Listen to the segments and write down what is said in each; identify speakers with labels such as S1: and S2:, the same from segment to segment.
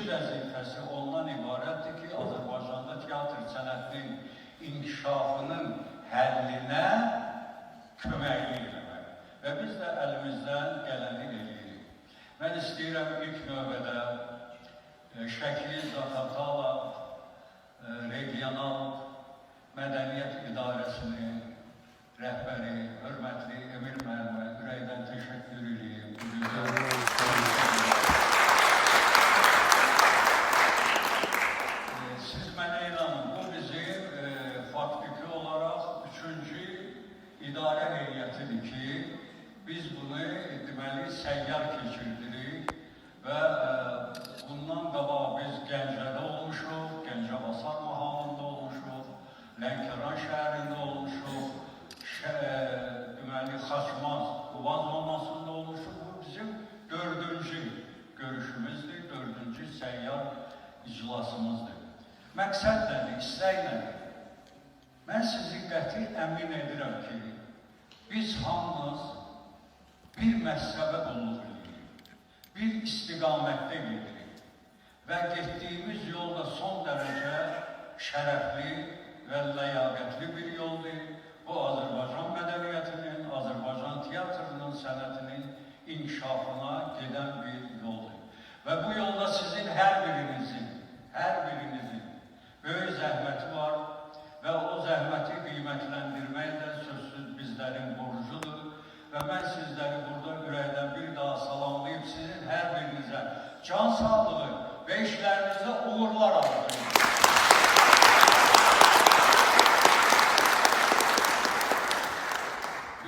S1: vəzifəsi ondan ibarətdir ki, Azərbaycanda teatr sənətinin inkişafının həllinə köməklik eləmək. Və biz də əlimizdən gələni eləyirik. Mən istəyirəm ilk növbədə Şəkili Zaqatala Regional Mədəniyyət İdarəsinin rəhbəri, hörmətli Emir müəllimə ürəkdən təşəkkür edeyim. Siz mənə inanın, bu bizim faktiki olaraq 3-cü idarə heyətidir ki, biz bunu deməli səyyar keçirdirik və bundan qabaq biz Gəncədə olmuşuq, Gəncəbasar mahalında olmuşuq, Lənkəran şəhərində olmuşuq, deməli Xaçmaz, Quban zonasında olmuşuq. Bu bizim 4-cü görüşümüzdür, 4-cü səyyar iclasımızdır. Məqsəd nədir, istək nədir? Mən sizi qəti əmin edirəm ki, biz hamımız bir məhsəbə qulluq edirik, bir istiqamətdə gedirik və getdiyimiz yolda son dərəcə şərəfli və ləyaqətli bir yoldur. Bu, Azərbaycan mədəniyyətinin, Azərbaycan teatrının, sənətinin inkişafına gedən bir yoldur. Və bu yolda sizin hər birinizin böyük zəhməti var və o zəhməti qiymətləndirmək də sözsüz bizlərin borcudur. Və mən sizləri burada ürəkdən bir daha salamlayıb sizin hər birinizə can sağlığı və işlərinizdə uğurlar arzulayıram.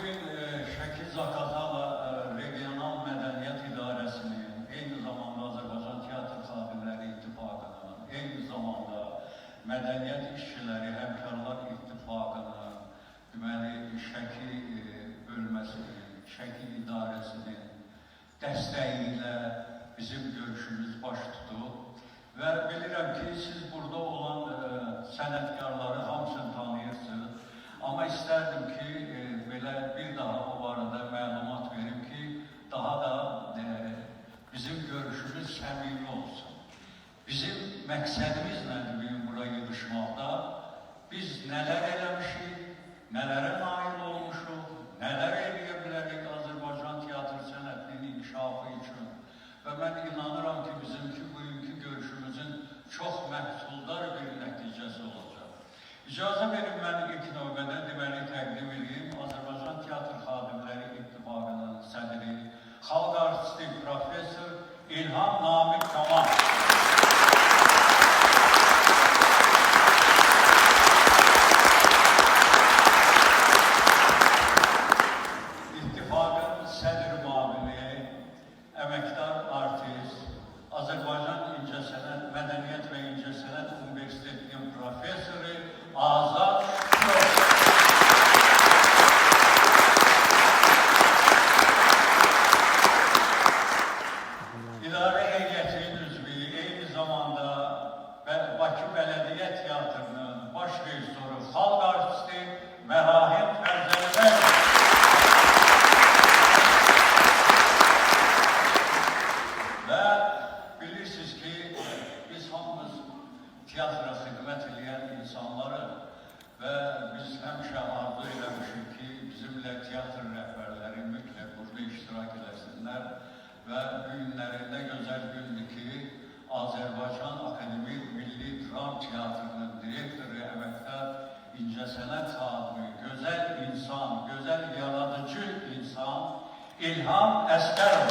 S1: Bugün Şəkil Zaqatala Regional Mədəniyyət İdarəsinin, eyni zamanda Azərbaycan Teatr Xadimləri İttifaqının, eyni zamanda Mədəniyyət İşçiləri Həmkarlar İttifaqının, deməli Şəki bölməsinin, Şəki idarəsinin dəstəyi ilə bizim görüşümüz baş tutub. Və bilirəm ki, siz burada olan sənətkarları hamısını tanıyırsınız. Amma istərdim ki, belə bir daha o barədə məlumat verim ki, daha da bizim görüşümüz səmimi olsun. Bizim məqsədimiz nədir bugün bura yığışmaqda? Biz nələr eləmişik, nələrə nail olmuşuq, nələr eləyə bilərik Azərbaycan teatr sənətinin inkişafı üçün. Və mən inanıram ki, bizimki bugünkü görüşümüzün çox məhsuldar bir nəticəsi olacaq. İcazə verin, mən ilk növbədə deməli təqdim edeyim Azərbaycan Teatr Xadimləri İttifaqının sədri, xalq artisti professor İlham Namiq Kamal. İttifaqın sədr müavini, əməkdar artist, Azərbaycan İncəsənət, Mədəniyyət və İncəsənət Universitetinin professoru Azad Şükür. İdarə heyətinin üzvü, eyni zamanda Bakı Bələdiyyə Teatrının baş rejissoru, xalq artisti Mərahim Fərzəlbək. Və bilirsiniz ki, biz hamımız teatra xidmət edən insanlarıq və biz həmişə arzu eləmişik ki, bizimlə teatr rəhbərləri mütləq burada iştirak eləsinlər və günlərində gözəl gündür ki, Azərbaycan Akademik Milli Dram Teatrının direktoru, əməkdar İncəsənət xadimi, gözəl insan, gözəl yaradıcı insan İlham Əsgərov.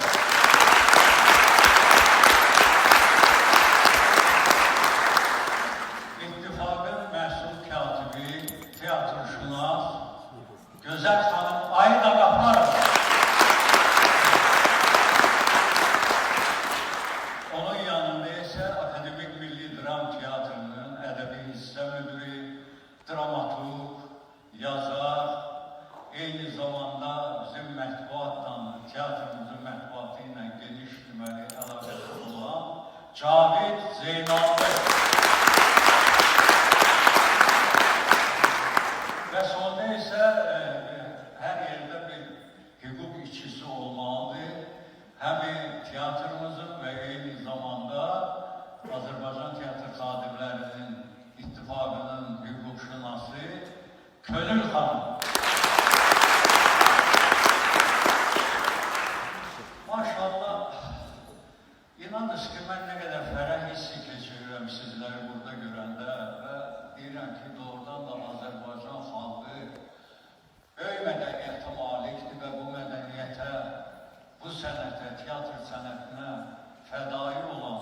S1: İttifaqın məsul katibi, teatrşünas, gözəl xanım Ayda Qafarov. Onun yanında isə Akademik Milli Dram Teatrının ədəbi hissə müdürü, dramaturg, yazar, eyni zamanda bizim mətbuatla, teatrımızın mətbuatı ilə geniş deməli əlaqəsi olan Cavid Zeynalbək. Və sonda isə hər yerdə bir hüquq işçisi olmalıdır. Həm teatrımızın və eyni zamanda İnanınız ki ben ne kadar ferah hissi geçiriyorum sizleri burada görende ve deyirəm ki doğrudan da Azərbaycan xalqı böyük mədəniyyətə malikdir və bu mədəniyyətə, bu sənətə, tiyatr sənətinə fədai olan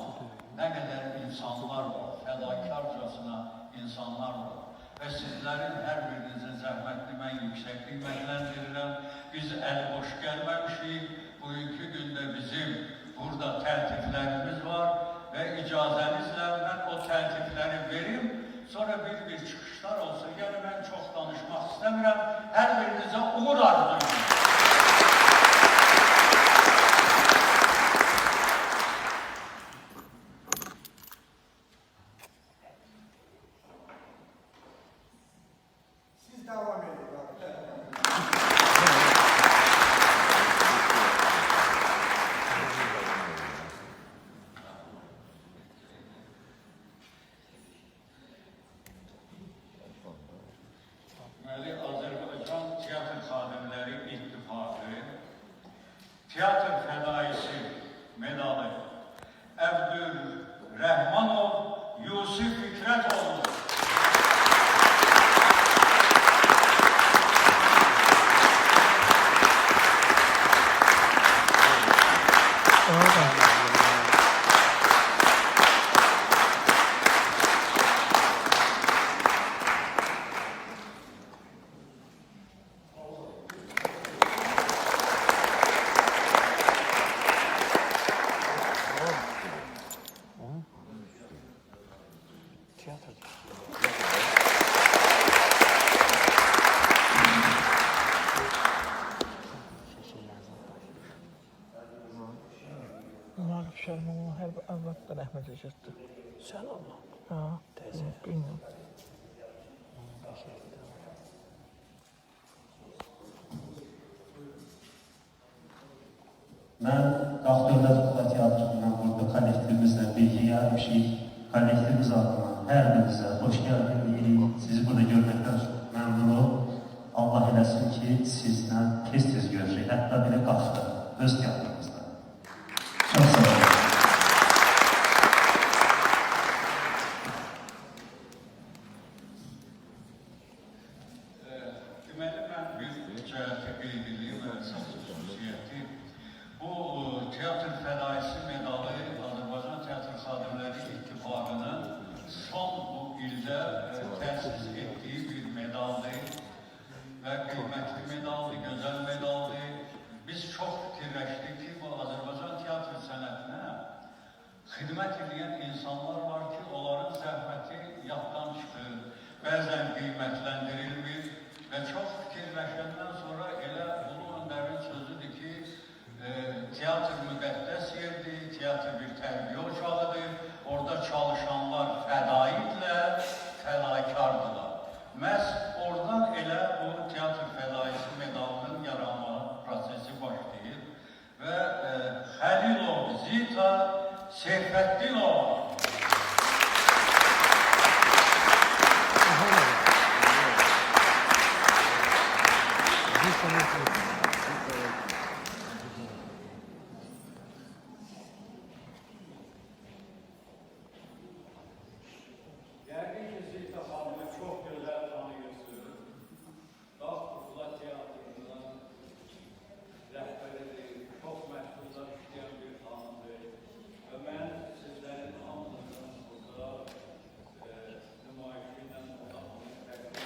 S1: nə qədər insanlar var, fədakarcasına insanlar var. Və sizlərin hər birinizin zəhmətini mən yüksək qiymətləndirirəm. Biz əli boş gəlməmişik. Bugünkü gündə bizim burada təltiflərimiz var və icazənizlə mən o təltifləri verim. Sonra bir çıxışlar olsun. Yəni mən çox danışmaq istəmirəm. Hər birinizə uğur arzulayıram.
S2: Devam edin.
S1: Azərbaycan Tiyatr Xadimləri İttifaqı Tiyatr Fədaisi medalı Əbdülrəhmanov Yusif Fikrətoğlu.
S3: Şərmanın hər bir avratda rəhmət edəcəkdir.
S4: Sən Allah.
S3: Ha,
S4: Teyze.
S3: bilmirəm.
S5: Mən Dövlət Kukla Teatrı'ndan burada kollektivimizlə birlikdə gəlmişik. Kollektivimiz adına hər birinizə xoş gəldin deyirik. Sizi burada görməkdən məmnunum. Allah eləsin ki, sizlə tez-tez görüşək. Hətta belə qaçdı öz teatrımızda. Çox sağ olun.
S1: Deməli, mən bir cəhəti qeyd edeyim və əsas xüsusiyyəti. Bu Tiyatr Fədaisi medalı Azərbaycan Tiyatr Xadimləri İttifaqının son bu ildə təsis etdiyi bir medaldır və qiymətli medaldır, gözəl medaldır. Biz çox fikirləşdik ki, bu Azərbaycan tiyatr sənətinə xidmət edən insanlar var ki, onların zəhməti yaddan çıxır, bəzən qiymətləndirilmir və çox fikirləşəndən sonra elə Ulu Öndərin sözüdür ki, tiyatr müqəddəs yerdir, tiyatr bir tərbiyə ocağıdır, orada çalışanlar fədaidirlər, fədakardırlar. Məhz oradan elə bu Tiyatr Fədaisi medalının yaranma prosesi başlayır və Xəlilov Zita Seyfəddinov Yəqin ki, Zita xanımı çox gözəl tanıyırsınız. Dağ Kukla Teatrı'ndan rəhbəridir, çox məhdudda işləyən bir xanımdır. Və mən sizlərin hamısının burada nümayişi ilə odamını təqdim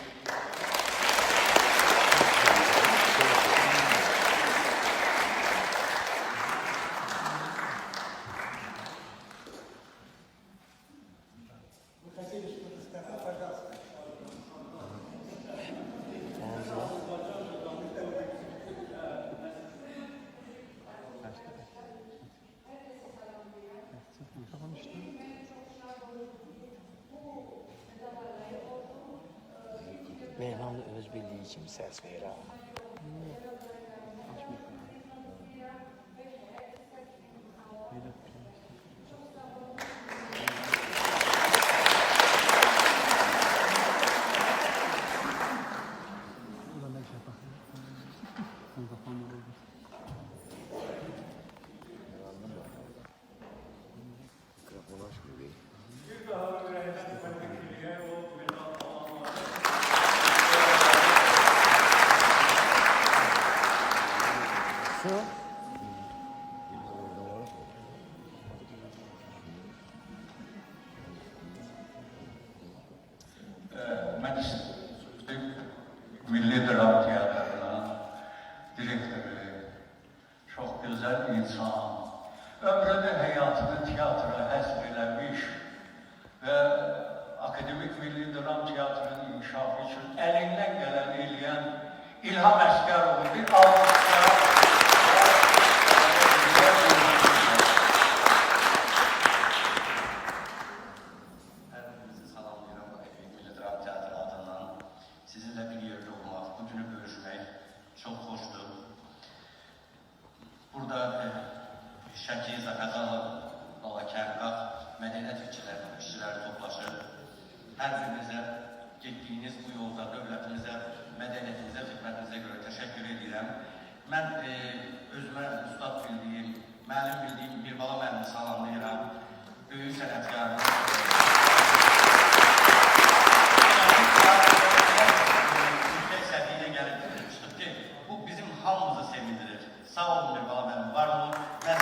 S4: Mehman da öz bildiği için ses verir ha.
S1: ömrünü, həyatını tiyatroya həsr eləmiş və Akademik Milli Dram Teatrının inkişafı üçün əlindən gələni eləyən İlham Əsgərovu bir alqışla
S2: Hepinizi salamlayıram Akademik Milli Dram Teatrı adından. Sizinle bir yerde olmak, bu günü görüşmek çok hoştur. Burada Şəki, Zaqatala, Balakərqaq, mədəniyyət işçiləri toplaşır. Hər birinizə getdiyiniz bu yolda dövlətimizə, mədəniyyətimizə, xidmətinizə görə təşəkkür edirəm. Mən özümə ustad bildiyim, müəllim bildiyim bir bala müəllimi salamlayıram. Böyük sənətkarımız. Yüksək səviyyə gəlib çıxıb ki, bu bizim hamımızı sevindirir. Sağ olun bir bala müəllim, var olun. Mən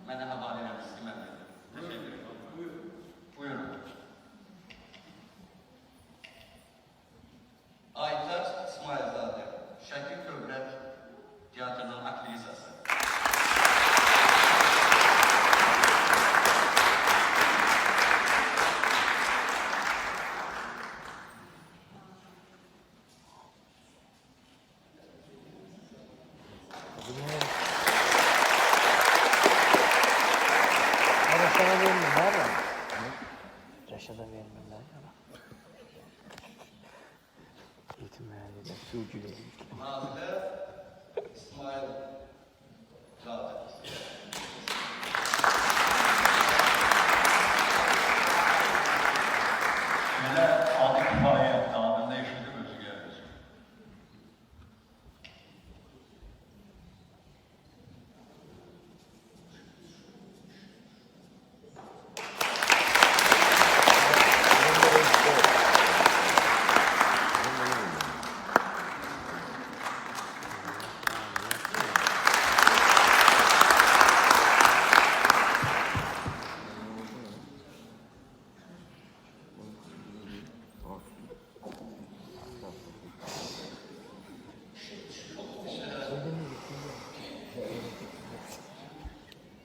S2: mənə həvalə eləmişsiniz ki, mən verdim. Təşəkkür ederim.
S1: Buyurun.
S2: Aytaç İsmailzadə, Şəki Dövlət Teatrının aktrisası.
S4: Sana vermem var ya. Reşat'a vermem ben ya. Eğitim mühendisliği sürücüleri.
S2: Nazile İsmailzadə.
S1: Belə adı kifayətdir, adını eşidib özü gəlir.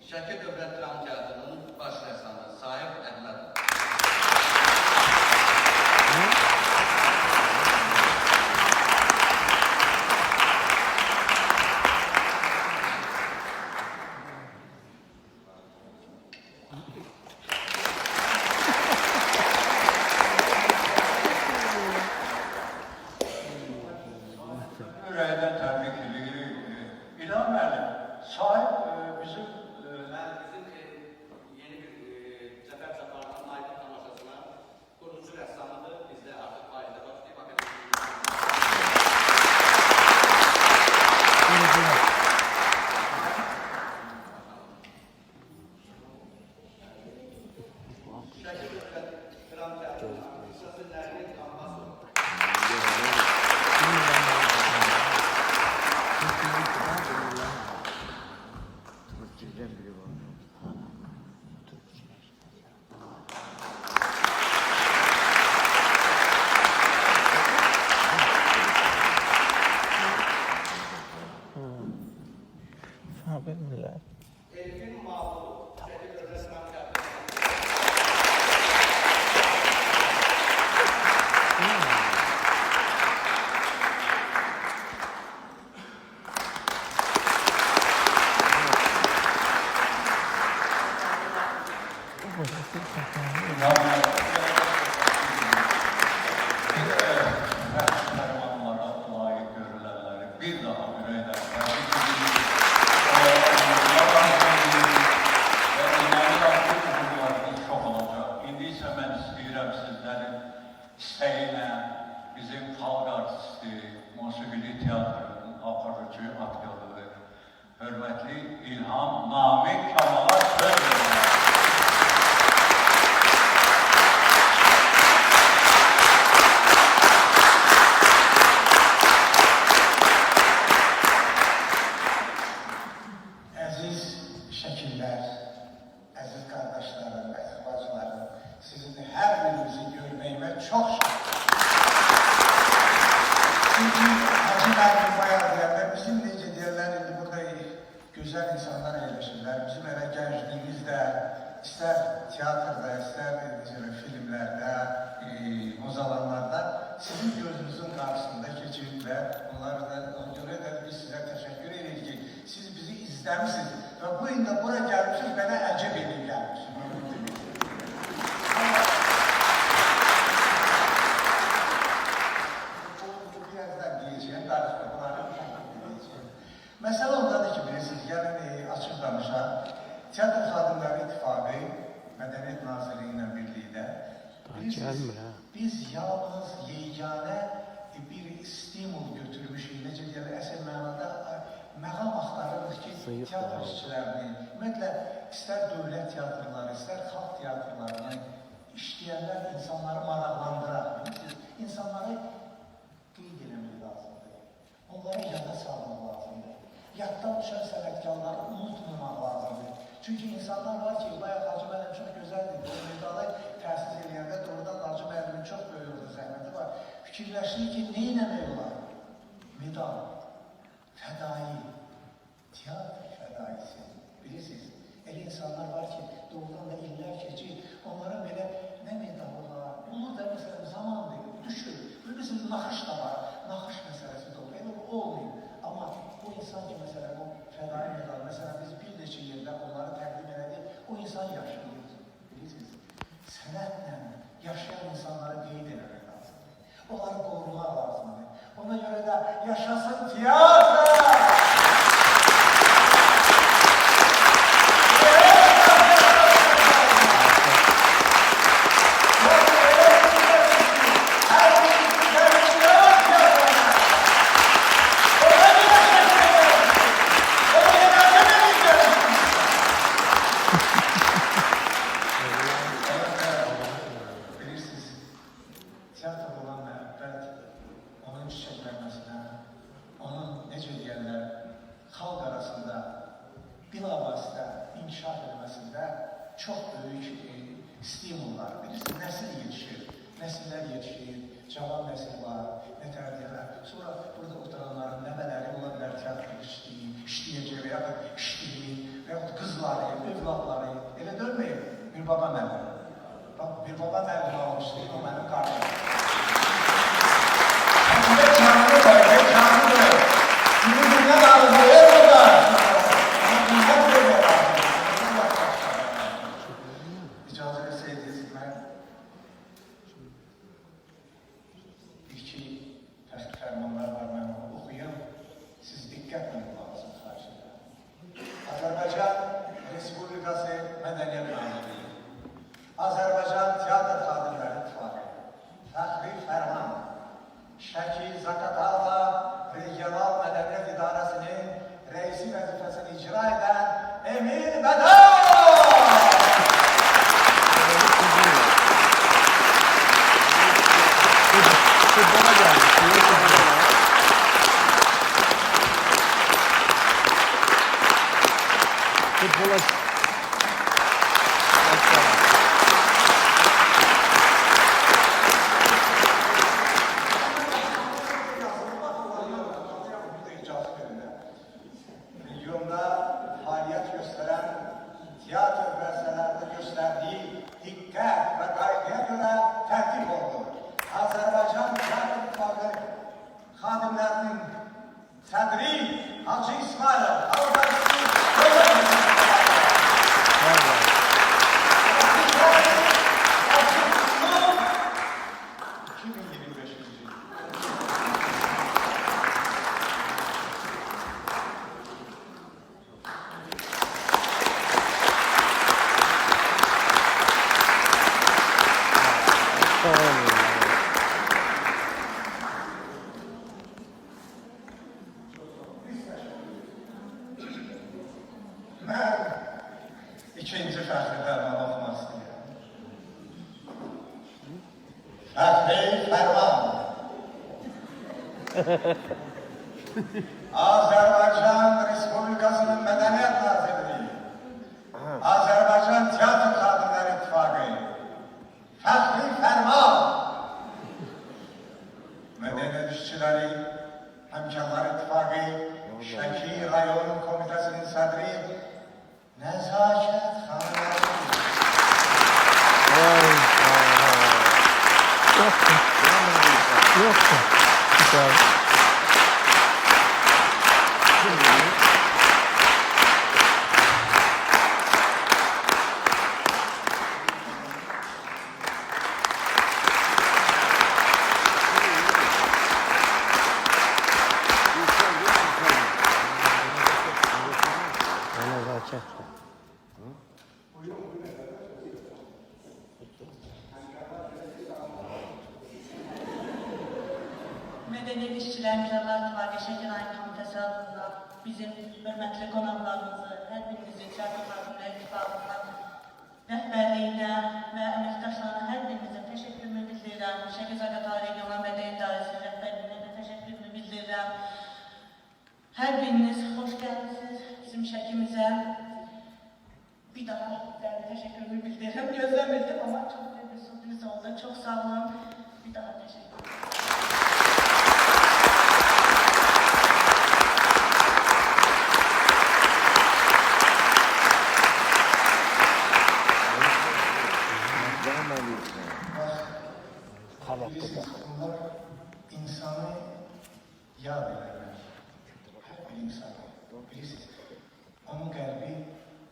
S2: Şəki Dövlət Dram Teatrının baş rəssamı Sahib Əhmədov.
S1: Ürəkdən təbrik edirik. İlham müəllim, sahib bizim
S2: Ben bizim yeni bir Zəfər Çaparının Aydın tamaşasına kurucu rəssamıdır. Biz de artık faize başlayıp Şəki Dövlət Dram Teatrının Səsirlərinin Ambasadoru.
S3: Sabit millet.
S2: Elvin Mağlu, Şəki Dövlət Dram Teatrı.
S1: İlham müəllim, qəhrəmanlara layiq görülənləri bir daha ürəkdən təbrik edirik. Və inanıram ki, uğurlarınız çox olacaq. İndi isə mən istəyirəm sizlərin istəyinə bizim xalq artisti, musiqili teatrının aparıcı aktyoru, hörmətli İlham Namiq Kamala söz verirəm.
S6: Əziz şəkillər, əziz qardaşlarım, əziz bacılarım, sizin hər birinizi görməyimə söylemeye çok şaşırdım. Çünkü Hacı Mermin bayağı diyenler, bizim nece diyenler indi burada güzel insanlar yerleşirler. Bizim hele gençliğimizde, ister tiyatroda, ister filmlerde, mozalanlarda sizin gözünüzün karşısında geçip ve onlara da göre de biz size teşekkür ederiz ki siz bizi izlemişsiniz ve bu yılda buraya gelmişsiniz, bana acep edin gelmişsiniz. Birazdan diyeceğim, tartışmaları diyeceğim. Mesele ondadır ki bilirsiniz, yani açık danışan, Tiyatro Kadınları İttifakı, Medeniyet Nazırlığı ile birlikte biz yalnız yegane bir stimul götürmüşük, necə deyirlər, əsl mənada məqam axtarırıq ki, tiyatro işçilərini, ümumiyyətlə, istər dövlət tiyatroları, istər xalq tiyatrolarını işləyənlər insanları maraqlandıraq. İnsanları qeyd eləmək lazımdır. Onları yada salmaq lazımdır. Yaddan düşən sənətkarları unutmamaq lazımdır. Çünki insanlar var ki, bayaq Hacı müəllim çox gözəldir. Bu medalı təsis edəndə doğrudan Hacı müəllimin çox böyük orada zəhməti var. Fikirləşdik ki, nə eləmək olar? Medal, fədai, tiyatr fədaisi. Bilirsiniz, elə insanlar var ki, doğrudan da illər keçir. Onların belə nə medalı var? Olur da məsələn zamandır, düşür. Bilirsiniz, naxış da var. Naxış məsələsi də olur. Elə olmuyor. Amma bu insan ki, məsələn, bu fədai medal, məsələn, biz bir neçə yerdə onları təqdim elədik, o insan yaşayır. Bilirsiniz, sənətlə yaşayan insanları qeyd eləmək lazımdır. Onları qorumaq lazımdır. Ona görə də yaşasın tiyatro! Çok büyük stimullar, bilirsiniz, nesil yetişir, nesiller yetişir, cavan nesil var, neterdiyeler. Sonra burada oturanların nəbələri ola bilər, tiyatro işləyəcək və yaxud işləyir, və yaxud qızları, övladları, elə dönməyib, bir baba mənim. Bir baba mənim almışdı, o mənim qarşım. Həmdə canlı qoydu, canlı qoydu. Günü qaldı, orada. İcazə etsəydiniz, mən iki fərmanlar var, mən onu oxuyum. Siz diqqətlə qulağınızı xahiş edirəm. Azərbaycan Respublikası Mədəniyyət Nazirliyi, Azərbaycan Teatr Xadimləri İttifaqı, Fəxri Fərman, Şəki Zaqatala Regional Mədəniyyət İdarəsinin rəisi vəzifəsini icra edən Emin Bədal!
S3: Futbola geldik. Futbola.
S6: Regionda faaliyet gösteren tiyatro üniversitelerde gösterdiği dikkat ve gayretiye göre tertip oldu. Azerbaycan Tiyatro İttifakı Xadimlərinin sədri Hacı İsmail Albaysi İkinci Fəxri Fərman oxumaq istəyirəm. Fəxri Fərman. Azərbaycan Respublikasının Mədəniyyət Nazirliyi, Azərbaycan Teatr Xadimləri İttifaqı, Fəxri Fərman.
S4: Yoksa. Güzel. Nezaket.
S7: Medeniyet İşçiler Mücadele İttifakı Şəkil Komitesi adında bizim hörmətli qonaqlarımızı, hər birinizi Şəkil Komitesi İttifakının rəhbərliyinə və əməkdaşlarına hər birinizə təşəkkürümü bildirirəm. Şəkil Zaqatala Regional Mədəni İdarəsinin rəhbərliyinə də təşəkkürümü bildirirəm. Hər biriniz xoş gəldiniz bizim Şəkimizə. Bir daha təşəkkürümü bildirirəm. Gözləmirdim, amma çox bir sürpriz oldu. Çox sağ olun. Bir daha təşəkkür ederim.
S6: Bunlar insanı yad ederler. Her bir insanı. Bilirsiniz. Onun kalbi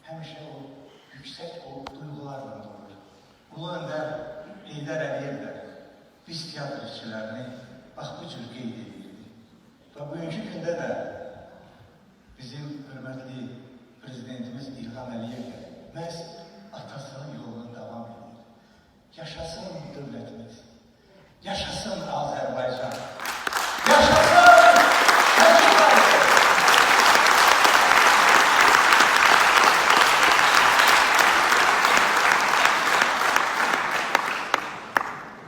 S6: həmişə o yüksək o duygularla dolur. Ulu Öndər Heydər Əliyev də biz tiyatr işçilərini bax bu cür qeyd edirdi. Və bugünkü gündə də bizim hörmətli prezidentimiz İlham Əliyev də məhz atasının yolunu davam edir. Yaşasın dövlətimiz. Yaşasın Azərbaycan. Yaşasın Azərbaycan.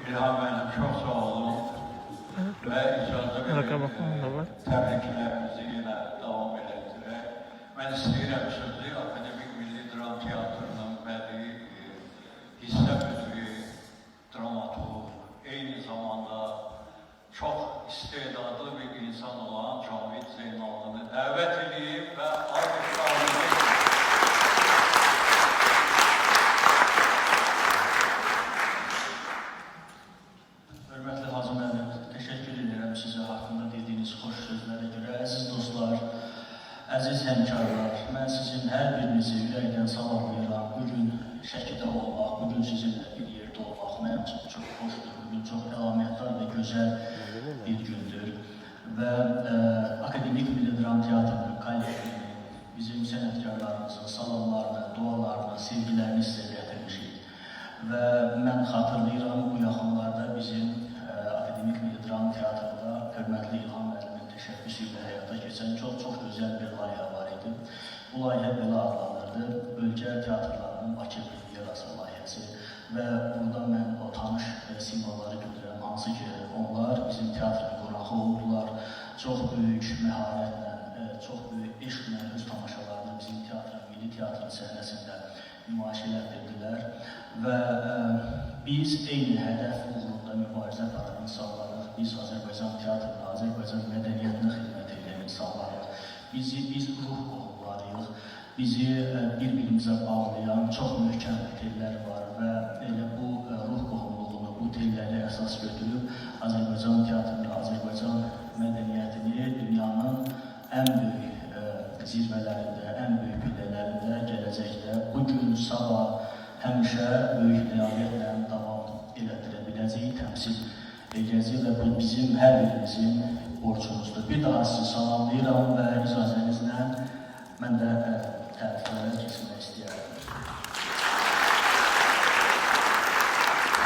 S1: İlham Bey'im çok sağ olun. Ve icazə verin. Təbriklərimizi yenə davam edəcək. Mən istəyirəm sözü Akademik Milli Dram Teatrının bədii hissə müdürü, dramaturg, eyni zamanda çok istedadlı bir insan olan Cavit Zeynalını dəvət edib və alqışlarını
S8: Hörmətli Hazım müəllim, təşəkkür edirəm sizə haqqında dediyiniz xoş sözlərə görə. Əziz dostlar, əziz həmkarlar, mən sizin hər birinizi ürəkdən salamlayıram. Bugün Şəkidə olmaq, bugün sizinlə bir yerdə olmaq mənim üçün çox xoşdur. Bugün çox əlamətdar və gözəl bir gündür. Və Akademik Milli Dram Teatrının kollektivini, bizim sənətkarlarımızın salamlarını, dualarını, sevgilərini sizə gətirmişik. Və mən xatırlayıram bu yaxınlarda bizim Akademik Milli Dram Teatrında hörmətli İlham müəllimin təşəbbüsü ilə həyata keçən çox gözəl bir layihə var idi. Bu layihə belə adlanırdı, Bölgə Teatrlarının Bakı Premyerası layihəsi və burada mən o tanış simvolları görürəm, hansı ki onlar bizim teatrın qonağı oldular, çox böyük məharətlə, çox böyük eşqlə öz tamaşalarını bizim teatrın, milli teatrın səhnəsində nümayiş etdirdilər və biz eyni hədəf uğrunda mübarizə aparan insanlarıq. Biz Azərbaycan teatrına, Azərbaycan mədəniyyətinə xidmət edən insanlarıq. Biz ruh qohumlarıyıq. Bizi bir-birimizə bağlayan çox möhkəm tellər var və elə bu ruh qohumluğunu, bu telləri əsas götürüb Azərbaycan teatrını, Azərbaycan mədəniyyətini dünyanın ən böyük zirvələrində, ən böyük pillələrində gələcəkdə bugün, sabah həmişə böyük realiyyətlə davam elətdirə biləcək, təmsil edəcək və bu bizim hər birimizin borcumuzdur. Bir daha sizi salamlayıram və icazənizlə mən də təriflərə keçmək istəyərəm.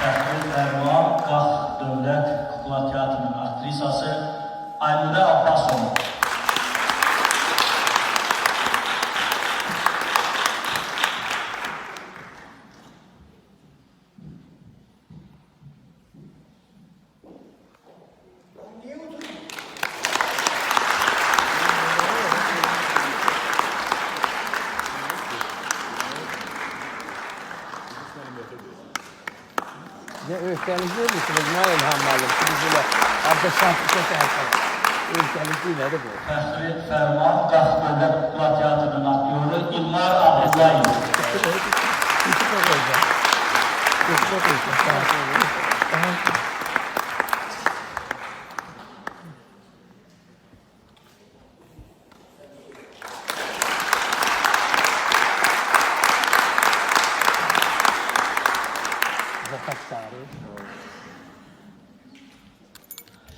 S8: Fəxri Fərman, Qax Dövlət Kukla Teatrının aktrisası Aynurə Abbasova.
S4: Ne öfkelikli misiniz? Ne İlham müəllim? Bizimle Abdülşahit Köseher'den. Öfkelikli nedir bu?
S8: Fəxri Fərman, Qax Dövlət Kukla Teatrının aktyoru İlmar Abdullayev.
S4: Küçük okuyacağım. Küçük okuyacağım. Tamam.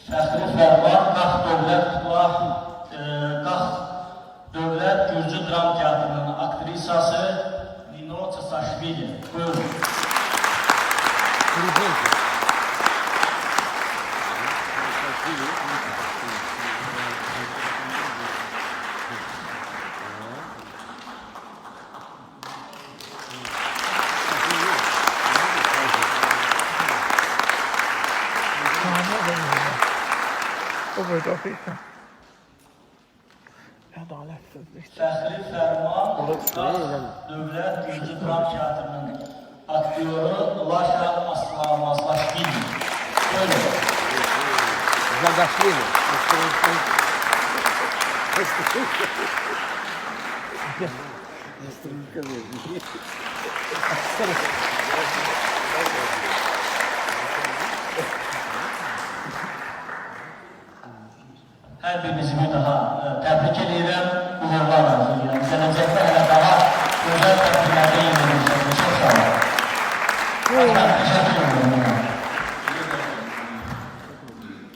S8: Fəxri Fərman, Qax Dövlət Gürcü Dram Teatrının aktrisası Nino Çasaşvili. Buyurun. Fəxri Fərman, Dövlət Gürcü Dram Teatrının aktyoru Laşa Aslamazlaşvili. Buyurun.
S4: Zagashvili.
S8: Hər birinizi bir daha təbrik edirəm, uğurlar arzulayıram. Gələcəkdə hələ daha gözəl təbriklərdə yeniləmişsiniz. Çox sağ olun. Təşəkkür ederim.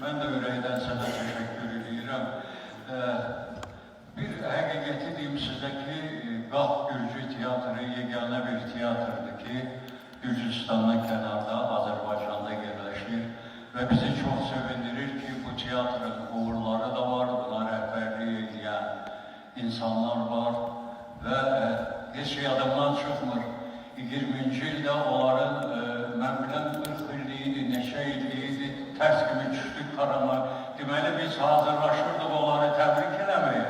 S1: Ben de ürəkdən sənə təşəkkür edirəm. Bir həqiqəti deyim sizə ki, Qax Gürcü Teatrı yeganə bir teatrdır ki, Gürcüstandan kənarda, Azərbaycanda yerləşir və bizi çox sevindirir ki, bu teatrın uğurları da var, buna rəhbərlik edən insanlar var və heç yadımdan çıxmır. 20-ci ildə onların, mən bilən 40 illiyi, neçə illiyi tərs kimi düşdük karama. Deməli, biz hazırlaşırdıq onları təbrik eləməyə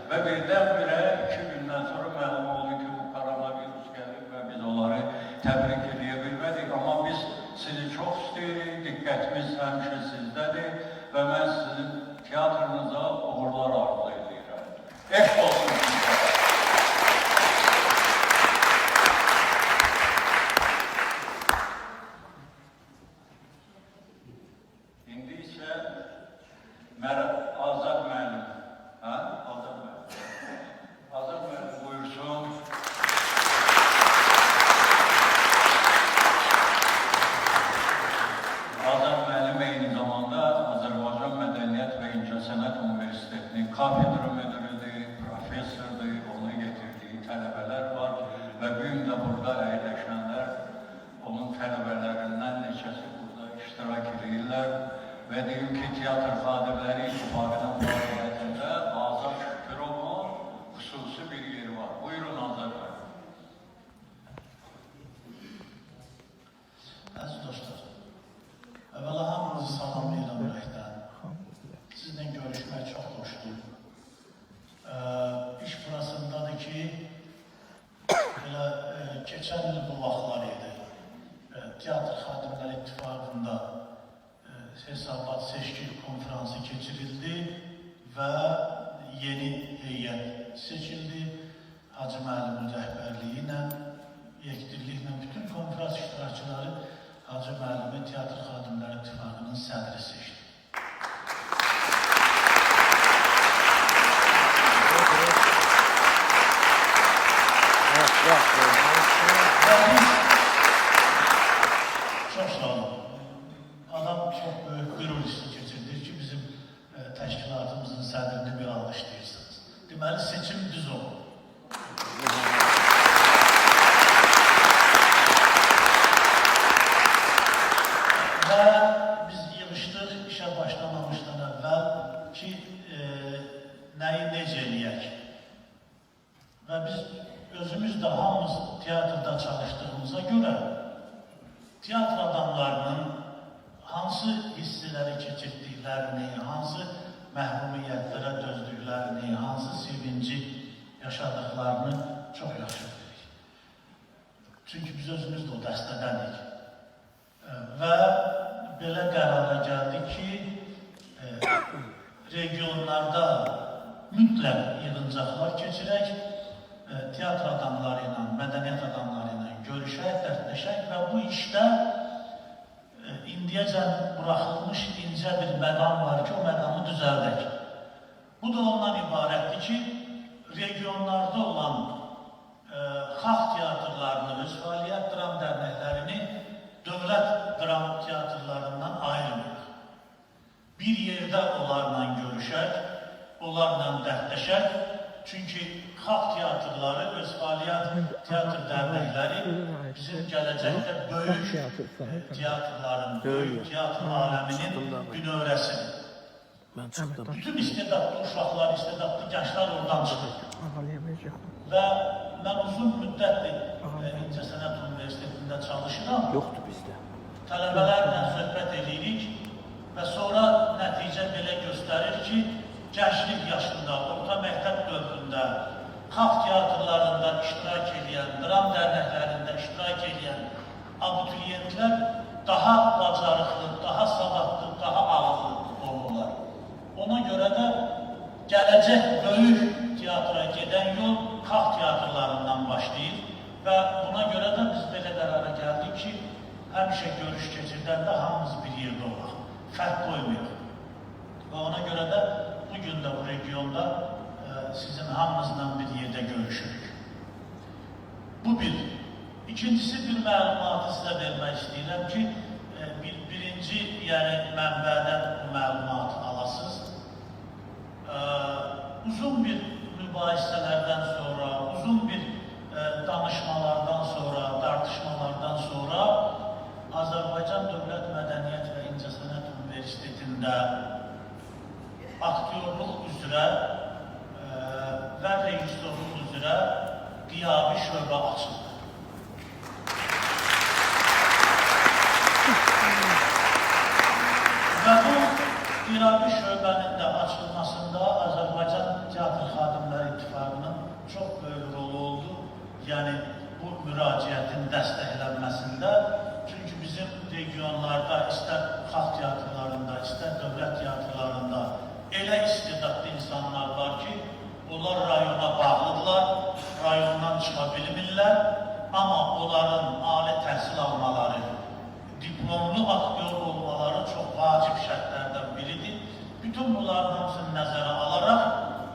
S1: və birdən-birə 2 gündən sonra məlum oldu ki, bu koronavirus gəlir və biz onları təbrik eləyə bilmədik. Amma biz sizi çox istəyirik, diqqətimiz həmişə sizdədir və mən sizin teatrınıza uğurlar arzu edirəm. Eşq olsun sizə. İndi isə Azad müəllim. Azad müəllim buyursun. Azad müəllim eyni zamanda Azərbaycan Mədəniyyət və İncəsənət Universitetinin kafedra müdürüdür, professordur, onu getirdiyi tələbələr var və bu gün də burada əyləşənlər onun tələbələrindən neçəsi burada iştirak edirlər və deyim ki, teatr xadimləri ittifaqının fəaliyyətində Azad Şükürovun xüsusi bir yeri var. Buyurun Azad bəy.
S9: Əziz dostlar, əvvəla hamınızı salamlayıram ürəkdən. Sizinlə görüşmək çox xoşdur. İş burasındadır ki, elə keçən il bu vaxtlar idi. Teatr Xadimləri İttifaqında hesabat seçki konferansı keçirildi və yeni heyət seçildi. Hacı müəllimin rəhbərliyi ilə, yekdirliklə bütün konferans iştirakçıları Hacı müəllimi Teatr Xadimləri İttifaqının sədri seçdi. Çox sağ olun. Adam çox böyük qürur hissi keçirdir ki, bizim təşkilatımızın sədrini bir alışlayırsınız. Deməli, seçim düz oldu. Və biz yığışdıq işə başlamamışdan əvvəl ki, nəyi necə eləyək. Və biz özümüz də hamımız teatrda çalışdığımıza görə teatr adamlarının hansı hissiləri keçirdiklərini, hansı məhrumiyyətlərə dözdüklərini, hansı sevinci yaşadıqlarını çox yaxşı bilirik. Çünki biz özümüz də o dəstədənik. Və belə qərara gəldik ki, regionlarda mütləq yığıncaqlar keçirək, teatr adamları ilə, mədəniyyət adamları ilə görüşək, dərdləşək və bu işdə indiyəcən buraxılmış incə bir məqam var ki, o məqamı düzəldək. Bu da ondan ibarətdir ki, regionlarda olan xalq teatrlarını, öz fəaliyyət dram dərnəklərini dövlət dram teatrlarından ayırmıyor. Bir yerdə onlarla görüşək, onlarla dərdləşək. Çünki xalq teatrları, öz fəaliyyət teatr dərnəkləri bizim gələcəkdə böyük teatrların, böyük teatr aləminin bünövrəsidir. Bütün istedadlı uşaqlar, istedadlı gənclər oradan çıxır. Və mən uzun müddətdir İncəsənət Universitetində çalışıram.
S3: Yoxdur bizdə.
S9: Tələbələrlə söhbət edirik və sonra nəticə belə göstərir ki, gənclik yaşında, orta məktəb dövründə, xalq teatrlarında iştirak edən, dram dərnəklərində iştirak edən abituriyentlər daha bacarıqlı, daha savadlı, daha ağırlı olurlar. Ona görə də gələcək böyük teatra gedən yol xalq teatrlarından başlayır və buna görə də biz belə qərara gəldik ki, həmişə görüş keçirdəndə hamımız bir yerdə olaq, fərq qoymayaq. Və ona görə də bugün də bu regionda sizin hamınızla bir yerdə görüşürük. Bu bir. İkincisi bir məlumatı sizə vermək istəyirəm ki, birinci mənbədən bu məlumatı alasınız. Uzun bir mübahisələrdən sonra, uzun bir danışmalardan sonra, tartışmalardan sonra Azərbaycan Dövlət Mədəniyyət və İncəsənət Universitetində aktyorluq üzrə və rejissorluq üzrə qiyabi şöbə açıldı. Və bu qiyabi şöbənin də açılmasında Azərbaycan Teatr Xadimləri İttifaqının çox böyük rolu oldu. Yəni, bu müraciətin dəstəklənməsində. Çünki bizim regionlarda, istər xalq teatrlarında, istər dövlət teatrlarında elə istedadlı insanlar var ki, onlar rayona bağlıdırlar, rayondan çıxa bilmirlər, amma onların ali təhsil almaları, diplomlu aktyor olmaları çox vacib şərtlərdən biridir. Bütün bunların hamısını nəzərə alaraq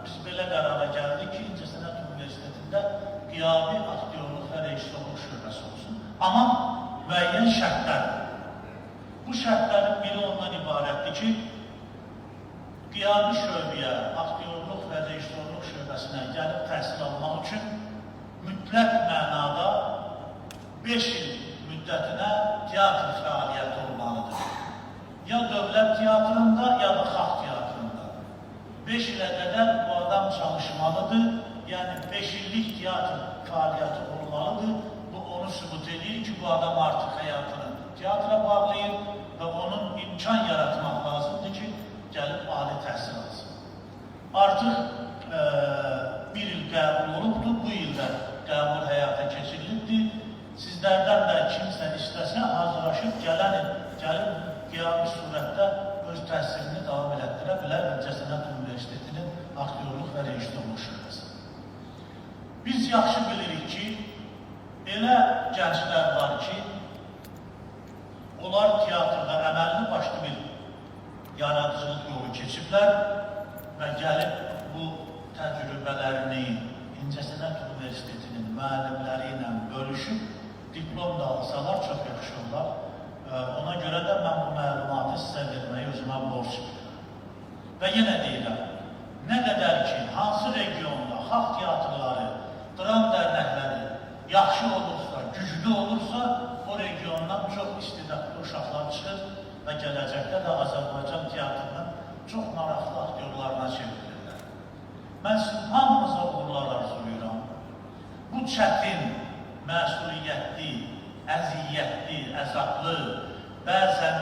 S9: biz belə qərara gəldik ki, İncəsənət Universitetində qiyabi aktyorluq və rejissorluq şöbəsi olsun. Amma müəyyən şərtlər. Bu şərtlərin biri ondan ibarətdir ki, qiyabi şöbəyə, aktyorluq və rejissorluq şöbəsinə gəlib təhsil almaq üçün mütləq mənada 5 il müddətinə teatr fəaliyyəti olmalıdır. Ya dövlət teatrında, ya da xalq teatrında. 5 ilə qədər bu adam çalışmalıdır, yəni 5 illik teatr fəaliyyəti olmalıdır. Bu onu sübut edir ki, bu adam artıq həyatını teatra bağlayır və onun imkan yaratmaq lazımdır ki, gəlib ali təhsil alsın. Artıq bir il qəbul olubdur, bu ildə qəbul həyata keçirilibdir. Sizlərdən də kimsə istəsə, hazırlaşıb gəlib qiyabi surətdə öz təhsilini davam elətdirə bilər İncəsənət Universitetinin aktyorluq və rejissorluq şöbəsi. Biz yaxşı bilirik ki, elə gənclər var ki, onlar teatrda əməlli başlı bir yaradıcılıq yolu keçiblər və gəlib bu təcrübələrini İncəsənət Universitetinin müəllimləri ilə bölüşüb, diplom da alsalar çox yaxşı olar. Ona görə də mən bu məlumatı sizə verməyi özümə borc bilirəm. Və yenə deyirəm, nə qədər ki, hansı regionda xalq teatrları, dram dərnəkləri yaxşı olursa, güclü olursa, o regiondan çox istedadlı uşaqlar çıxır və gələcəkdə də Azərbaycan teatrının çox maraqlı aktyorlarına çevrilirlər. Mən sizin hamınıza uğurlar arzulayıram. Bu çətin, məsuliyyətli, əziyyətli, əzablı, bəzən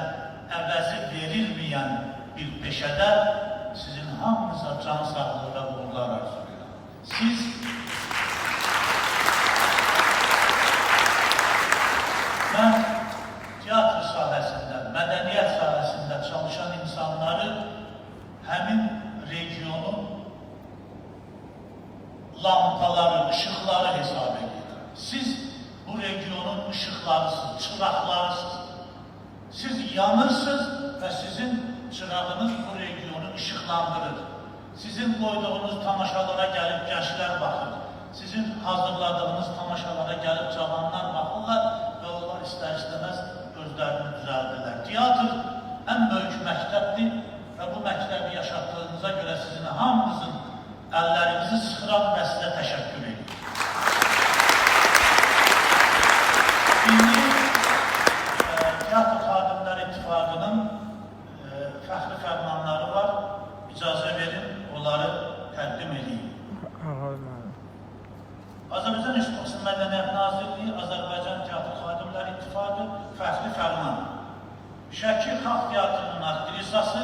S9: əvəzi verilməyən bir peşədə sizin hamınıza can sağlığı və uğurlar arzulayıram. Siz mən teatr sahəsində, mədəniyyət sahəsində çalışan insanları həmin regionun lampaları, ışıqları hesab edirəm. Siz bu regionun ışıqlarısınız, çıraqlarısınız. Siz yanırsınız və sizin çırağınız bu regionu ışıqlandırır. Sizin qoyduğunuz tamaşalara gəlib gənclər baxır. Sizin hazırladığınız tamaşalara gəlib cavanlar baxırlar və onlar istər-istəməz özlərini düzəldirlər. Teatr ən böyük məktəbdir və bu məktəb təbii yaşatdığınıza görə sizin hamınızın əllərinizi sıxıram və sizə təşəkkür edirəm. İndi Teatr Xadimləri İttifaqının fəxri fərmanları var. İcazə verin, onları təqdim edeyim. Azərbaycan Respublikası Mədəniyyət Nazirliyi, Azərbaycan Teatr Xadimləri İttifaqı fəxri fərman. Şəki Xalq Teatrının aktrisası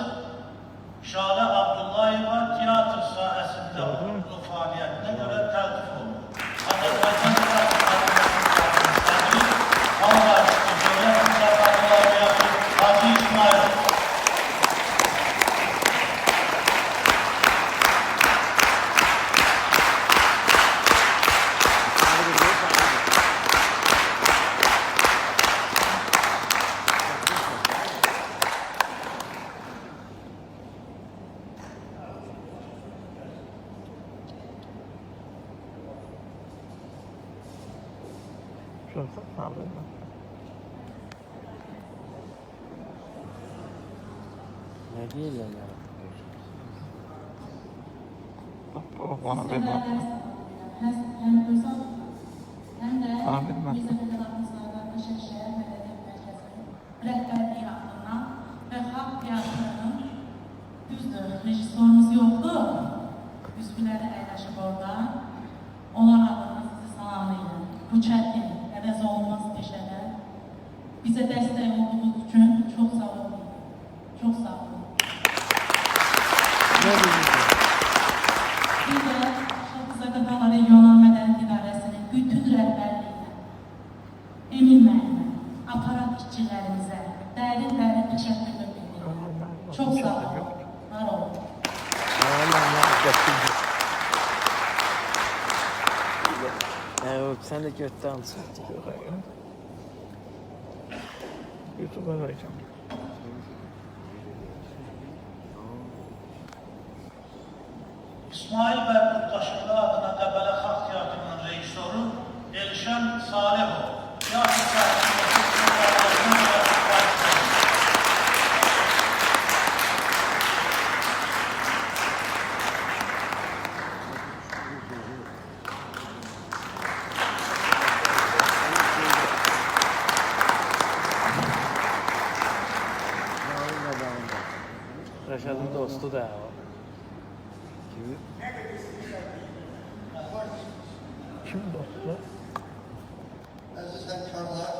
S9: Şalə Abdullayeva teatr sahəsində uğurlu fəaliyyətinə görə təltif olunur. Azərbaycan Teatr Xadimləri İttifaqının sədri, Xalq Arşivi Dövlət Müsafatı Laureatı Hacı İsmail.
S4: Çok sağ olun. Ne diyeceğim ya? Bana verme.
S10: Hem Özal hem de
S4: Bana verme.
S10: bize Federasyon Şehir Medeniyet Merkezi rehberliği adına ve halk tiyatrosunun düzdür, rejisörümüz yoktu. Üstüleri eğleşip orada. Onlar adına sizi salamlayın. Bu çetin, əvəz olmaz peşədə. Bizə dəstək olduğunuz üçün çox sağ olun. Çok sağ olun. Bir de Şəhid-Zaqatala Regional Mədəniyyət İdarəsinin bütün rəhbərliyinə, Emin müəllimə, aparat işçilərimizə dərin təşəkkür edirəm. Çok sağ olun. Var olun.
S4: Evet, sen de götten alsın. YouTube'a koyacağım.
S9: İsmail bəy Qurtdaşılı adına Qəbələ Xalq Teatrının rejissoru Elşən Salihov. Teatr sahəsindəki
S4: Reşad'ın dostu da o. Kim dostu?
S11: Aziz hemkarlar,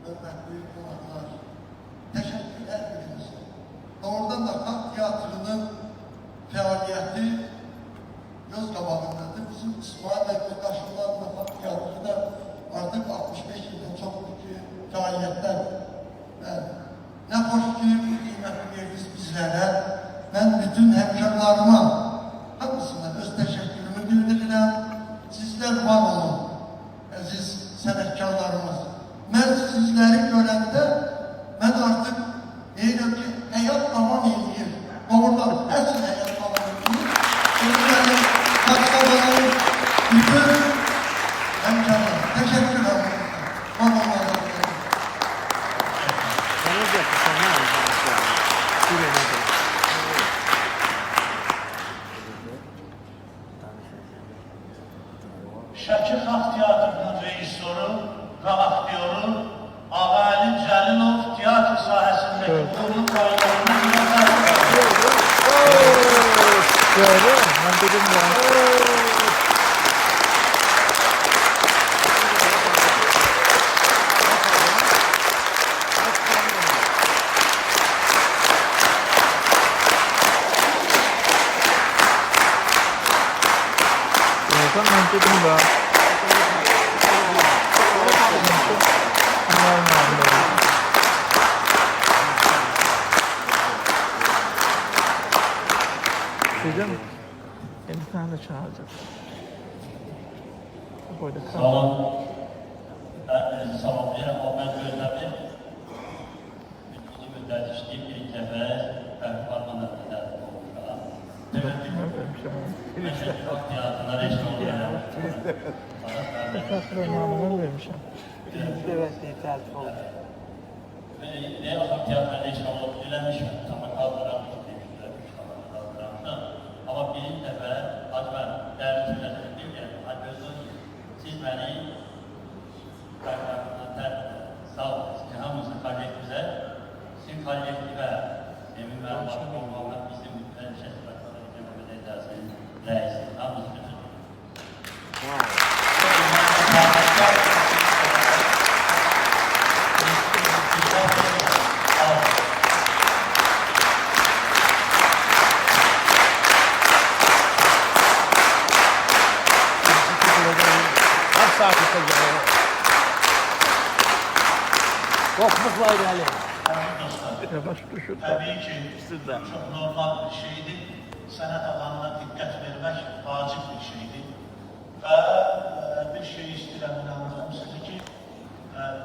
S11: hürmetli konaklar, teşekkürler hepinize. Doğrudan da Halk Tiyatro'nun faaliyeti göz qabağındadır. Bizim İsmail ve Qurtdaşlılarla Halk Tiyatro'da artık 65 yıldan çok faaliyetler. Ne hoş ki bu kıymetli verdiniz bizlere. Ben bütün hemkarlarıma hamısına öz teşekkürümü bildirirəm. Sizler var olun, aziz sənətkarlarımız. Ben sizleri görəndə, ben artık deyirəm ki, həyat davam edir. Doğrudan, əsl həyat davam edir. Özlərim, başqalarım, bütün hemkarlar, teşekkür ederim. Var olmalı.
S9: Şəki Xalq Teatrının rejissoru və aktyoru Ağali Cəlilov teatr sahəsindəki uğurlu fəaliyyətini
S4: Gördün mü? Ben dedim ya. Ben dedim ya. Dedim, bir tane çağıracak. Burada kal.
S5: Salam. Hepinizi salamlayıram. O ben gözlədim. İkinci müddət işləyib ilk dəfə fərqli parmanatda olmuşam. Məşədi Xalq Teatrına rejim oluyorum.
S4: Kahramanımı vermişim. Birinci devletliği tertip oldu.
S5: Ne Xalq Teatrına rejim olup eləmişim. Ama kaldıram.
S9: kollektive Emin ve Başkanlığı bizim Pençet Bakanlığı Genel İdaresi'nin reisi. Hamız bizim.
S4: Kaç saat tutacak? Korkmukla ilerleyin. Yavaş düşün.
S9: Tabii ki çok normal bir şeydi. Sanat alanına dikkat vermek vacip bir şeydi. Ve bir şey istedim inanırım sizi ki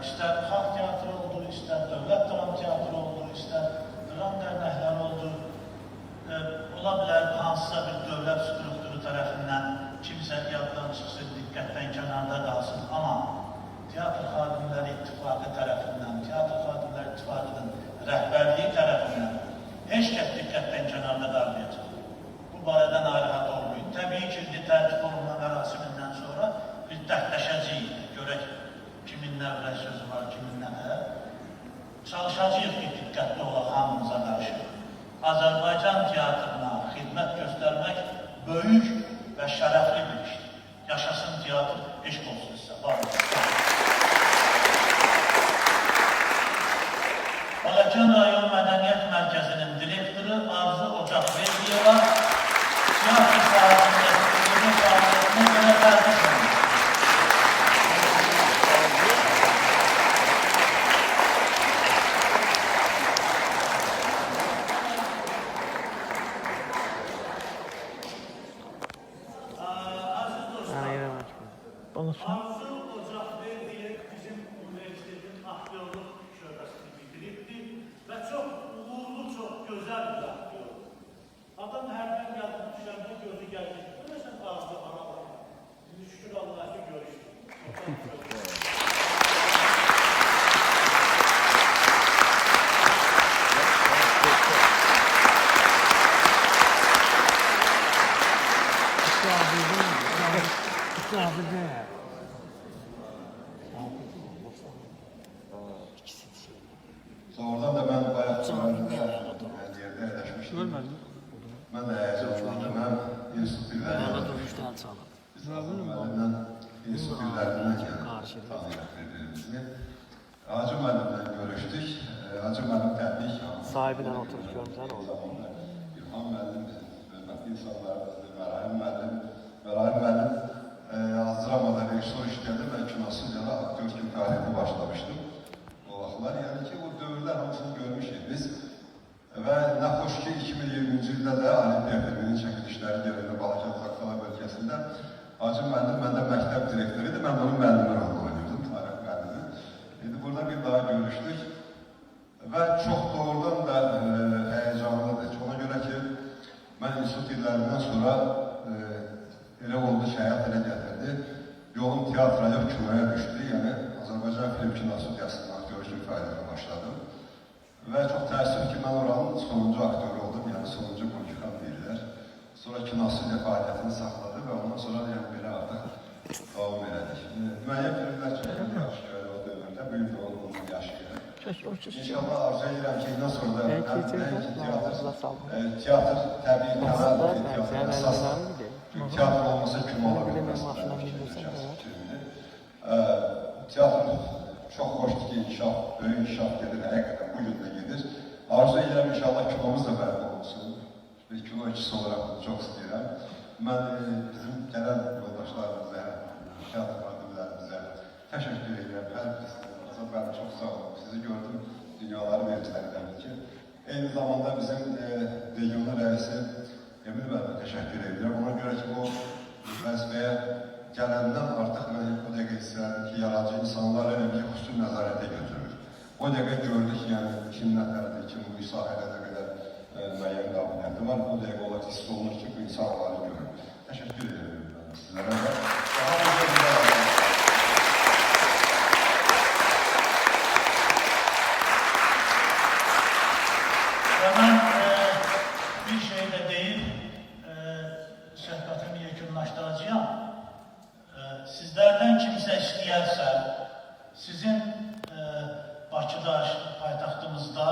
S9: ister halk tiyatro oldu, ister devlet dram tiyatro oldu, ister dram dernekler oldu. Ola bilər hansısa bir dövlət strukturu tərəfindən kimsə yaddan çıxsın, diqqətdən kənarda qalsın. Amma Teatr Xadimləri İttifaqı tərəfindən, Teatr Xadimləri İttifaqının rəhbərliyi tərəfindən heç kəs diqqətdən kənarda qalmayacaq. Bu barədə narahat olmayın. Təbii ki, tərtib olunma mərasimindən sonra biz dərdləşəcəyik. Görək kimin nə ürək sözü var, kimin nə nə. Çalışacağıq ki, diqqətli olaq hamımıza qarşı. Azərbaycan teatrına xidmət göstərmək böyük və şərəfli bir işdir. Yaşasın teatr, eşq olsun sizə. Balakən Rayon Mədəniyyət Mərkəzinin direktoru Arzu Ocaqberdiyeva teatr sahəsindəki fəaliyyətinə görə tərtib olunur. Arzu Ocaqberdiyev bizim üniversitetin aktörlük şöbəsini bitiribdi və çox uğurlu, çox gözəl bir aktör. Adam hərdən yadını düşəndə gözü gəldi. Görəsən Arzu Arabalı. Şükür Allah'a ki görüşdük.
S11: Sonradan da ben bayağı yerde yerleşmiştim. Ben de heyecanlandım. Hem Yusuf Biller'den müəllimdən Yusuf Biller'den tanıyaq birbirimizi. Hacı müəllimlə görüşdük. Hacı müəllim təbii ki,
S3: sahibiyle oturup görmüşler oldu.
S11: İlham müəllim, hörmətli insanlarımızdır. Mərahim müəllim Azdıramada rejissor işlədim və Kinostudyada aktör kimi kariyerine başlamışdım. O vaxtlar, yəni ki, o dövrlər hamısını görmüşük biz. Və nə xoş ki, 2020-ci ildə də Olimpiya filminin çəkilişləri yerində Balakən Zaqatala bölgəsində Hacı müəllim məndə məktəb direktoru idi, mən onun müəllimi rolunu oynuyordum, tarix müəllimi. İndi burada bir daha görüşdük və çox doğrudan da həyəcanlıdır. Ona görə ki, mən institut illərindən sonra elə oldu ki, həyat elə gətirdi. Yolum teatra yox, kinoya düşdü. Yəni, Azərbaycan Film Kinostudyasının aktörü kimi fəaliyyətə başladım. Və çox təəssüf ki, mən oranın sonuncu aktörü oldum, yəni sonuncu Burkikan deyirlər. Sonra kinostudya fəaliyyətini saxladı və ondan sonra yəni belə artıq davam elədik. Müəyyən filmlər çəkildi, yaxşı görə o dövrdə, büyük də onu yaşayır. İnşallah arzu edirəm ki, ondan sonra da teatr təbii kanal, teatr əsasdır. Çünki teatr olmasa kino ola bilməz. Teatr çox xoşdur ki, inkişaf, böyük inkişaf gedir, həqiqətən bu gün də gedir. Arzu edirəm inşallah kinomuz da bərpa olsun. Ve kino işçisi olarak bunu çok istəyirəm. Mən bizim gələn yoldaşlarımıza, teatr xadimlərimizə təşəkkür edirəm. Hər birinizə mən çox sağ olun. Sizi gördüm, dünyaları vericilərindən ki. Eyni zamanda bizim regionun rəisi Emin bəylə təşəkkür edirəm. Ona görə ki, o vəzifəyə gələndən artıq mən o dəqiqə istəyirəm ki, yaradıcı insanlar elə bir xüsusi nəzarətə götürür. O dəqiqə gördük, yəni kim nətərdir, kim bu sahədə nə qədər müəyyən qabiliyyəti var. O dəqiqə olaraq hiss olunur ki, bu insanları görür. Təşəkkür edirəm sizlərə də.
S9: Mən bir şey də deyib, söhbətimi yekunlaşdıracağım. Sizlərdən kimsə istəyərsə, sizin Bakıda, paytaxtımızda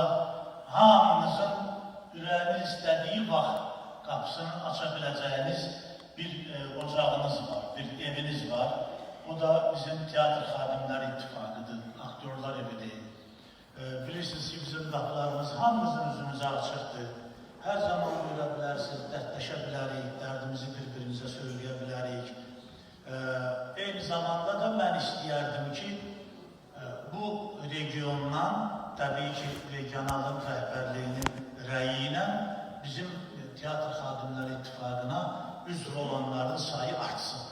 S9: ürəyiniz istədiyi vaxt qapısını aça biləcəyiniz bir ocağınız var, bir eviniz var. O da bizim Teatr Xadimləri İttifaqıdır, aktyorlar evidir. Bilirsiniz ki, bizim qapılarımız hamımızın üzümüzə açıqdır. Hər zaman görə bilərsiniz, dərdləşə bilərik, dərdimizi bir-birimizə söyləyə bilərik. Eyni zamanda da mən istəyərdim ki, bu regiondan, təbii ki, regionalın rəhbərliyinin rəyi ilə bizim Teatr Xadimləri İttifaqına üzv olanların sayı artsın.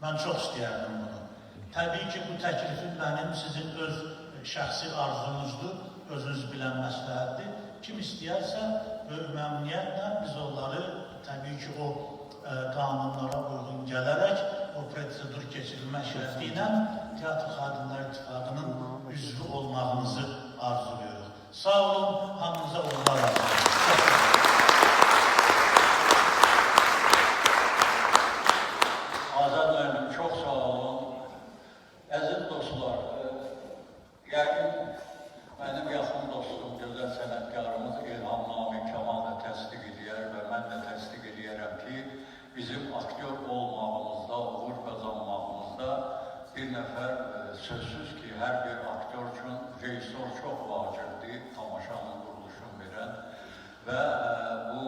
S9: Mən çox istəyərdim bunu. Təbii ki, bu təklifim mənim sizin öz şəxsi arzunuzdur, özünüz bilən məsləhətdir. Kim istəyərsə, böyük məmnuniyyətlə biz onları təbii ki, o qanunlara uyğun gələrək, o prosedur keçirilmə şərti ilə Teatr Xadimləri İttifaqının üzvü olmağınızı arzuluyoruz. Sağ olun, hamınıza uğurlar arzulayırıq.
S1: Azad müəllim, çox sağ olun. Əziz dostlar, yəqin mənim yaxın dostum, gözəl sənətkarımız İlham Nami Kamal da təsdiq edir və mən də təsdiq edirəm ki, bizim aktyor olmağımızda, uğur qazanmağımızda bir nəfər sözsüz ki, hər bir aktyor üçün rejissor çox vacibdir, tamaşanın quruluşunu verən və bu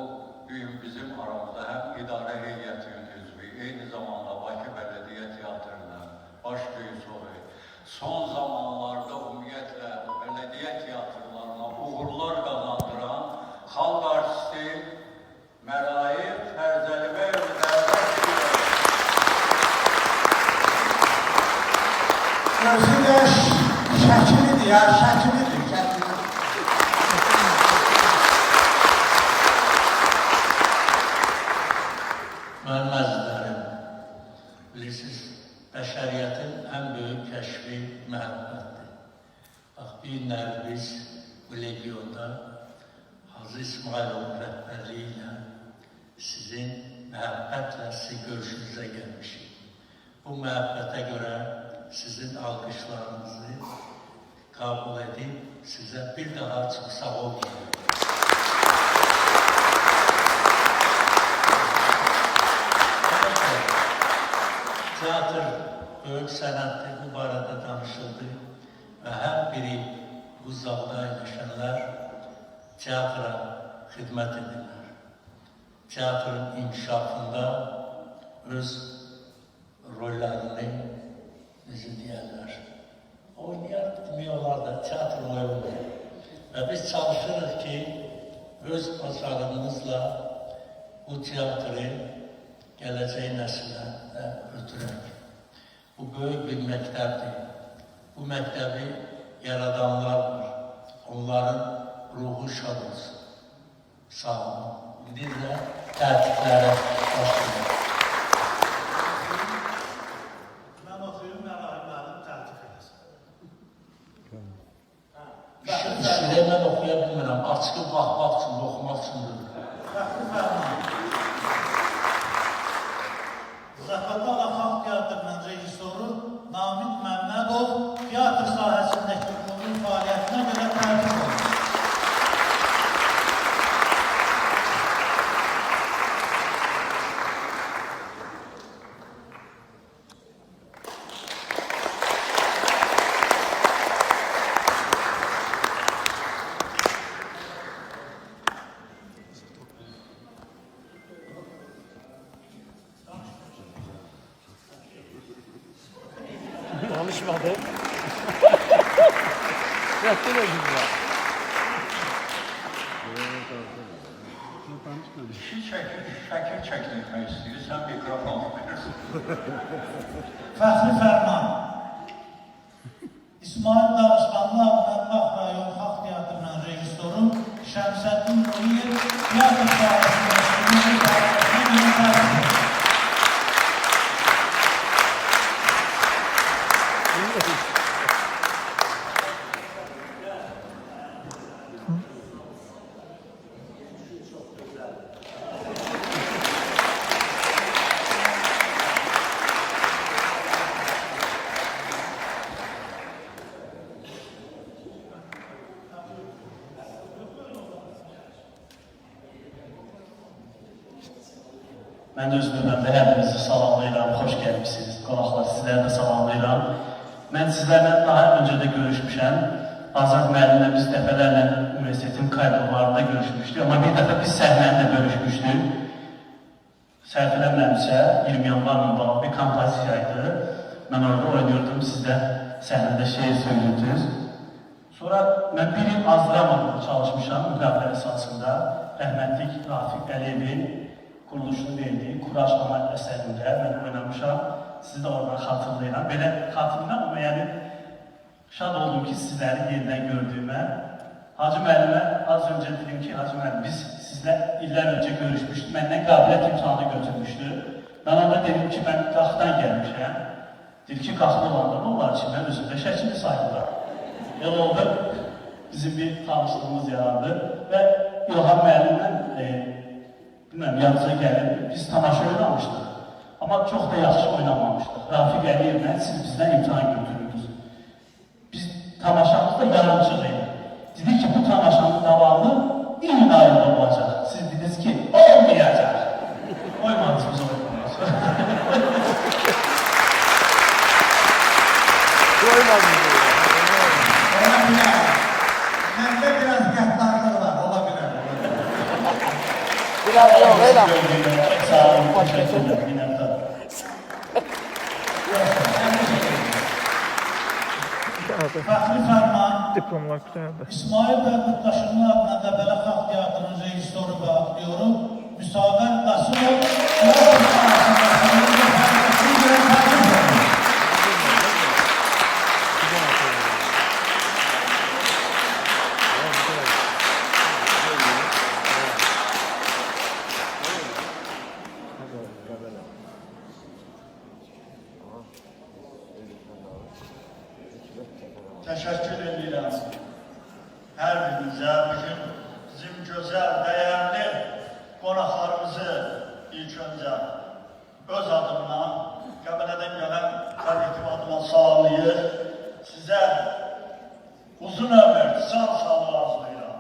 S1: gün bizim aramızda həm idarə heyətinin üzvü, eyni zamanda Bakı Bələdiyyə Teatrının baş rejissoru, son zamanlarda ümumiyyətlə bələdiyyə teatrlarına uğurlar qazandıran xalq artisti Məraif Fərzəlibəyov
S6: Özü də şəkilidir ya, şəkilidir.
S9: Mənim əzizlərim, bilirsiniz, bəşəriyyətin ən böyük kəşfi məhəbbətdir. Bax, bir günləri biz bu legionda Hacı İsmailovun rəhbərliyi ilə sizin məhəbbətlə sizin görüşünüzə gəlmişik. Bu məhəbbətə görə sizin alqışlarınızı qəbul edib sizə bir daha çox sağ ol deyirəm. Teatr böyük sənətdir, bu barədə danışıldı və hər biri bu zalda əyləşənlər teatra xidmət edirlər. Teatrın inkişafında öz rollərini, necə deyərlər, oynayar, demək da teatr oyundur. Və biz çalışırıq ki, öz bacarığımızla bu teatrı gələcək nəslə ötürək. Bu böyük bir məktəbdir. Bu məktəbi yaradanlar var. Onların ruhu şad olsun. Sağ olun. İndi də tərtiblərə başlayalım. Mən oxuyum, Məraif müəllim tərtib edəsin.
S8: İşini mən oxuya bilmirəm. Açıqı baxmaq üçün, oxumaq üçündür.
S9: Fəxri Fərman. Zaqatala Xalq Teatrının rejissoru Namik Məmmədov teatr sahəsindəki uğurlu fəaliyyətinə görə tərtib olunur.
S3: Konuşmadı. Yattı da güzel.
S1: Şəkil çəkdirmək istəyirsən, mikrofon verirsən.
S9: Fəxri Fərman. İsmail Dağıstanlı Ağdərbax rayon Xalq Teatrının rejissoru Şəmsəddin Nuriyev teatr sahəsində sürücü fəaliyyətinə görə tərtib olunur.
S8: Mən də öz növbəmdə hər birinizi salamlayıram, xoş gəlmişsiniz. Qonaqlar, sizləri də salamlayıram. Mən sizlərlə daha öncə də görüşmüşəm. Azad müəllimlə biz dəfələrlə universitetin kaydolarında görüşmüşdük. Amma bir dəfə biz səhnəni də görüşmüşdük. Səhv eləmirəmsə, 20 yanvarla bağlı bir kompozisiyaydı. Mən orada oynuyordum, siz də səhnədə şeir söylüyordunuz. Sonra mən bir il Azdıramada'da çalışmışam müqavilə əsasında. Rəhmətlik Rafiq Əliyevin quruluşunu verdiyi Kuraşlama əsərində mən oynamışam. Sizi də oradan xatırlayıram. Belə xatırlayıram, amma yəni şad oldum ki, sizləri yenidən gördüyümə. Hacı müəllimə az öncə dedim ki, Hacı müəllim, biz sizlə illər öncə görüşmüşdük, məndən qabiliyyət imtihanı götürmüşdü. Mən onda dedim ki, mən qaxdan gəlmişəm. Dedi ki, qaxda olanda ne olar ki, mən özümdə şəkili sayılır. Elə oldu, bizim bir tanışlığımız yarandı və İlham müəllimlə, bilməm, yanınıza gəlib, biz tamaşa oynamışdıq. Amma çox da yaxşı oynamamışdıq. Rafiq Əliyevlə siz bizdən imtihan götürürdünüz. Biz tamaşamızda yarımçıq idi. Dedik ki, bu tamaşanın davamı iyinin ayında olacaq. Siz dediniz ki, olmayacaq. Oymadınız biz oynamayız.
S3: Koymadınız.
S6: Olabilir. Bende biraz gaddarlığı var, olabilir.
S3: Biraz yok, öyle mi?
S8: Sağ olun, teşekkür ederim.
S9: Fəxri Fərman,
S3: Diplomlar güzeldi.
S9: İsmail bəy Qutdaşının adına Qəbələ Xalq Teatrının rejissoru və aktyoru Müsavər Qasımov
S1: Teşekkür edirəm hər birinizə, bizim gözəl, dəyərli qonaqlarımızı ilk öncə öz adımdan, Qəbələdən gələn kollektiv adına salamlayır. Sizə uzun ömür, sağ sağlığı arzulayıram.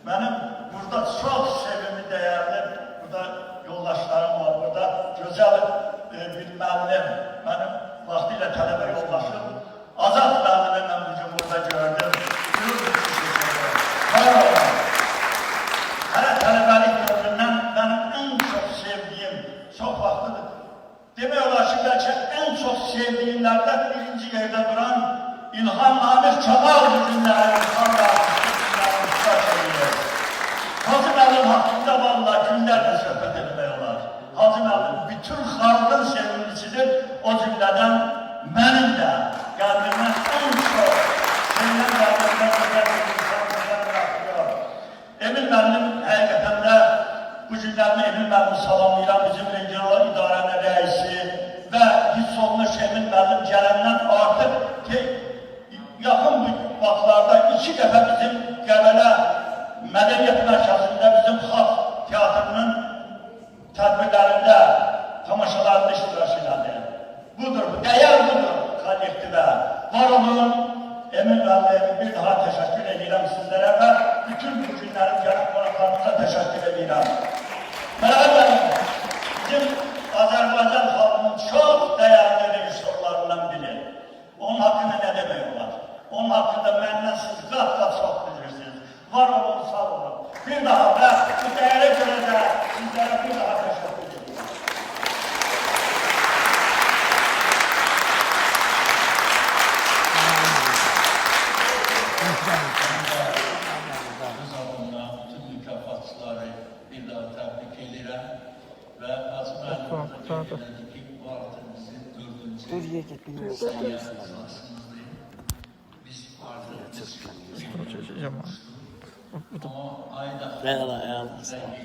S1: Mənim burada çox sevimli, dəyərli, burada yoldaşlarım var, burada gözəl bir müəllim, mənim vaxtilə tələbə yoldaşım, Azad müəllimi mən bugün burada gördüm. Hələ tələbəlik dövründən mənim ən çox sevdiyim, çox vaxtıdır. Demək olar ki, bəlkə ən çox sevdiyimlərdən birinci yerdə duran İlham Amir Kemal bugünləri, İlham Amir Kemal. Hacı müəllim haqqında valla günlərlə söhbət etmək olar. Hacı müəllim bütün xalqın sevimlisidir, o cümlədən mənim də qəlbimə ən çox sevilən qəlbimdən gözəl bir insan, gözəl bir aktyor. Emin müəllim həqiqətən də bu günlərimi Emin müəllim salamlayıram, bizim regional idarənin rəisi və hiss olunmuş Emin müəllim gələndən artıq yaxın bu vaxtlarda 2 dəfə bizim Qəbələ Mədəniyyət Mərkəzində bizim xalq teatrının tədbirlərində, tamaşalarında iştirak elədi. Budur, dəyər budur kollektivə. Var olun, Emin müəllimə bir daha təşəkkür edirəm sizlərə və bütün bu günlərin gəlib qonaqlarımıza təşəkkür edirəm. Mənim bizim Azərbaycan xalqının çox dəyərli rejissorlarından biri. Onun haqqında nə demək olar? Onun haqqında məndən siz qat-qat çox bilirsiniz. Var olun, sağ olun. Bir daha və bu dəyərə görə də sizlərə bir daha təşəkkür edirəm. Biz adına bütün mükafatçıları bir daha təbrik edirəm və Hacı müəllim ki, bu artıq bizim 4-cü
S3: Dur ye git bilmiyorum.
S1: biz artıq
S3: Çocukcağım.
S1: ama ayda
S3: Eyvallah, eyvallah.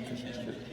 S1: teşekkür ederim.